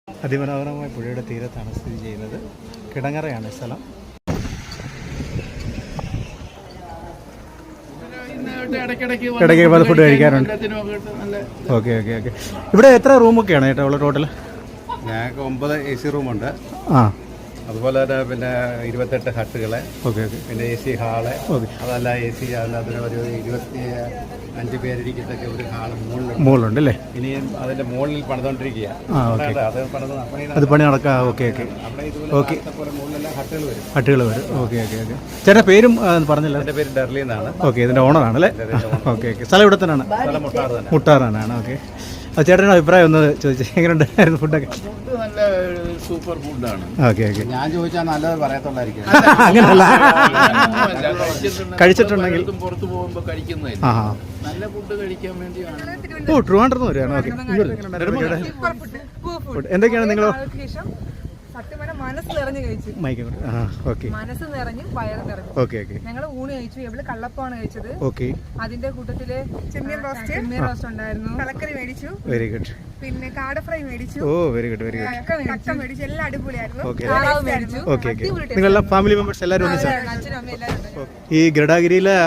അതിമനോഹരമായ പുഴയുടെ തീരത്താണ് സ്ഥിതി ചെയ്യുന്നത്. കിടങ്ങറയാണ് സ്ഥലം. ഇടയ്ക്ക് ഫുഡ് കഴിക്കാറുണ്ട്. Okay okay okay. ഇവിടെ എത്ര റൂമൊക്കെയാണ് ചേട്ടാ ഉള്ളത് ടോട്ടൽ? ഞങ്ങൾക്ക് 9 AC റൂമുണ്ട്. ആ, അതുപോലെ തന്നെ പിന്നെ 28 ഹട്ടുകള്. Okay okay. പിന്നെ AC ഹാള്. ഓക്കെ. അതല്ല AC അതിന് ഒരു 25 പേരിരിക്കത്തക്ക ഒരു ഹാള് മുകളിലുണ്ട് അല്ലേ? ഇനിയും അതിന്റെ മുകളിൽ പണിതുകൊണ്ടിരിക്കുക. അത് പണി നടക്കാം. Okay okay okay. മുകളിലെല്ലാം ഹട്ടുകൾ വരും. ഹട്ടുകൾ വരും. Okay okay okay. ചേട്ടാ പേരും പറഞ്ഞില്ല? എൻ്റെ പേര് ഡെർലി എന്നാണ്. ഓക്കെ, ഇതിന്റെ ഓണറാണ് അല്ലേ? Okay okay. സ്ഥലം ഇവിടെ തന്നെയാണ്? മുട്ടാറാണ്. ഓക്കെ. ചേട്ടൻ്റെ അഭിപ്രായം ഒന്ന് ചോദിച്ചു, എങ്ങനെയുണ്ടായിരുന്നു ഫുഡൊക്കെ? നല്ല സൂപ്പർ ഫുഡാണ്. Okay okay. ഞാൻ ചോദിച്ചാൽ നല്ലത് പറയത്തുള്ളായിരിക്കും. അങ്ങനല്ല, കഴിച്ചിട്ടുണ്ടെങ്കിൽ പുറത്ത് പോകുമ്പോൾ കഴിക്കുന്നതായി ആ നല്ല ഫുഡ് കഴിക്കാൻ വേണ്ടിയാണ്. ഓ, ട്രിവാൻഡ്രന്ന് വരികയാണ്. ഓക്കെ. എന്തൊക്കെയാണ് നിങ്ങൾ മനസ്സ് നിറഞ്ഞു കഴിച്ചു. മനസ്സ് നിറഞ്ഞു, വയറ് നിറഞ്ഞു. ഞങ്ങൾ ഊണ് കഴിച്ചു. എവിടെ കള്ളപ്പമാണ് കഴിച്ചത്. അതിന്റെ കൂട്ടത്തില് ചെമ്മീൻ റോസ്റ്റ് ഉണ്ടായിരുന്നു. കലക്കറി മേടിച്ചു. Very good. പിന്നെ കാട ഫ്രൈ മേടിച്ചു. ഓ വെരി ഗുഡ് വെരി ഗുഡ്. കക്ക മേടിച്ചു. എല്ലാം അടിപൊളിയായിരുന്നു. ഓക്കെ. നിങ്ങളെല്ലാം ഫാമിലി മെമ്പേഴ്സ് എല്ലാവരും ഈ ഗരുഡാഗിരിയിലെ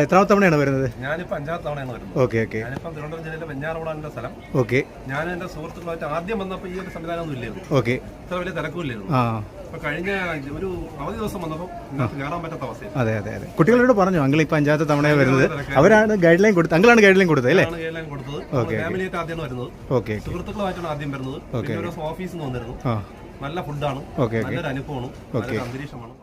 എത്രാമത്തെ തവണയാണ് വരുന്നത്? ഞാനിപ്പോൾ 5ാമത്തെ തവണയാണ് വരുന്നത്. Okay okay. ഞാനിപ്പം തിരുവനന്തപുരം ജില്ലയിലെ വെഞ്ഞാറമൂടാണ് സ്ഥലം. ഓക്കെ. ഞാൻ എൻ്റെ സുഹൃത്തുക്കളായിട്ട് ആദ്യം വന്നപ്പോൾ ഈ ഒരു സംവിധാനമൊന്നും ഇല്ലായിരുന്നു. ഓക്കെ. ഇത്ര വലിയ തിരക്കില്ലായിരുന്നു. അപ്പൊ കഴിഞ്ഞ ഒരു അവധി ദിവസം വന്നപ്പോൾ കയറാൻ പറ്റാത്ത അവസ്ഥയാണ്. അതെ അതെ അതെ. കുട്ടികളോട് പറഞ്ഞു അങ്കിൾ ഇപ്പൊ 5ാമത്തെ തവണയാണ് വരുന്നത്. അവരാണ് ഗൈഡ് ലൈൻ കൊടുത്തത്. അങ്കിളാണ് ഗൈഡ് ലൈൻ കൊടുത്തത് അല്ലേ? ഗൈഡ് ലൈൻ കൊടുത്തത്. ഫാമിലിയായിട്ട് ആദ്യമാണ് വരുന്നത്. ഓക്കെ. സുഹൃത്തുക്കളായിട്ടാണ് ആദ്യം വരുന്നത്. പിന്നെ ഓഫീസിൽ നിന്ന് വന്നിരുന്നു. നല്ല ഫുഡാണ്. നല്ലൊരു അനുഭവമാണ്. അന്തരീക്ഷമാണ്.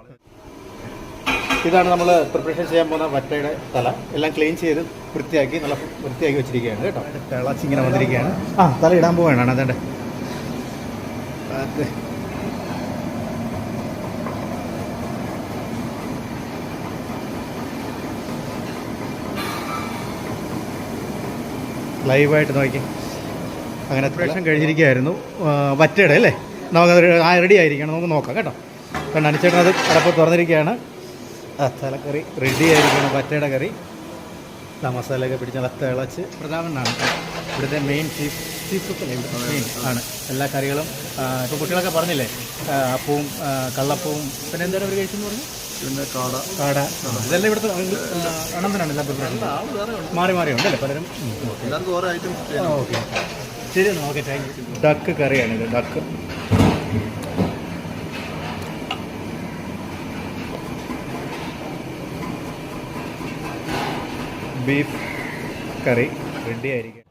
ഇതാണ് നമ്മൾ പ്രിപ്പറേഷൻ ചെയ്യാൻ പോകുന്ന വറ്റയുടെ തല. എല്ലാം ക്ലീൻ ചെയ്ത് വൃത്തിയാക്കി നല്ല വൃത്തിയാക്കി വെച്ചിരിക്കുകയാണ് കേട്ടോ. തിളച്ച് ഇങ്ങനെ വന്നിരിക്കുകയാണ്. തല ഇടാൻ പോവുകയാണ്. അതേണ്ട ലൈവായിട്ട് നോക്കി. അങ്ങനെ പ്രിപ്പറേഷൻ കഴിഞ്ഞിരിക്കുകയായിരുന്നു വറ്റയുടെ അല്ലേ? നമുക്കത് റെഡി ആയിരിക്കണം. നമുക്ക് നോക്കാം കേട്ടോ. കാരണം അനുചേട്ടൻ അത് അടപ്പ് തുറന്നിരിക്കുകയാണ്. തലക്കറി റെഡി ആയിരിക്കണം. വറ്റയുടെ കറി മസാലയൊക്കെ പിടിച്ച് നല്ല തിളച്ച്. പ്രതാപനാണ് ഇവിടുത്തെ മെയിൻ ചീഫ് കുക്ക് മെയിൻ ആണ്. എല്ലാ കറികളും ഇപ്പോൾ കുട്ടികളൊക്കെ പറഞ്ഞില്ലേ, അപ്പവും കള്ളപ്പവും പിന്നെ എന്താണ് അവർ കഴിച്ചെന്ന് പറഞ്ഞു? പിന്നെ കാട ഇതെല്ലാം ഇവിടുത്തെ അണന്തനാണ്. എല്ലാ പ്രിപ്പറേഷൻ മാറി മാറി ഉണ്ടല്ലേ പലരും. ഓക്കെ ശരി എന്നാൽ. Okay, thank you. ഡക്ക് കറിയാണിത്. ഡക്ക് ബീഫ് കറി റെഡി ആയിരിക്കും.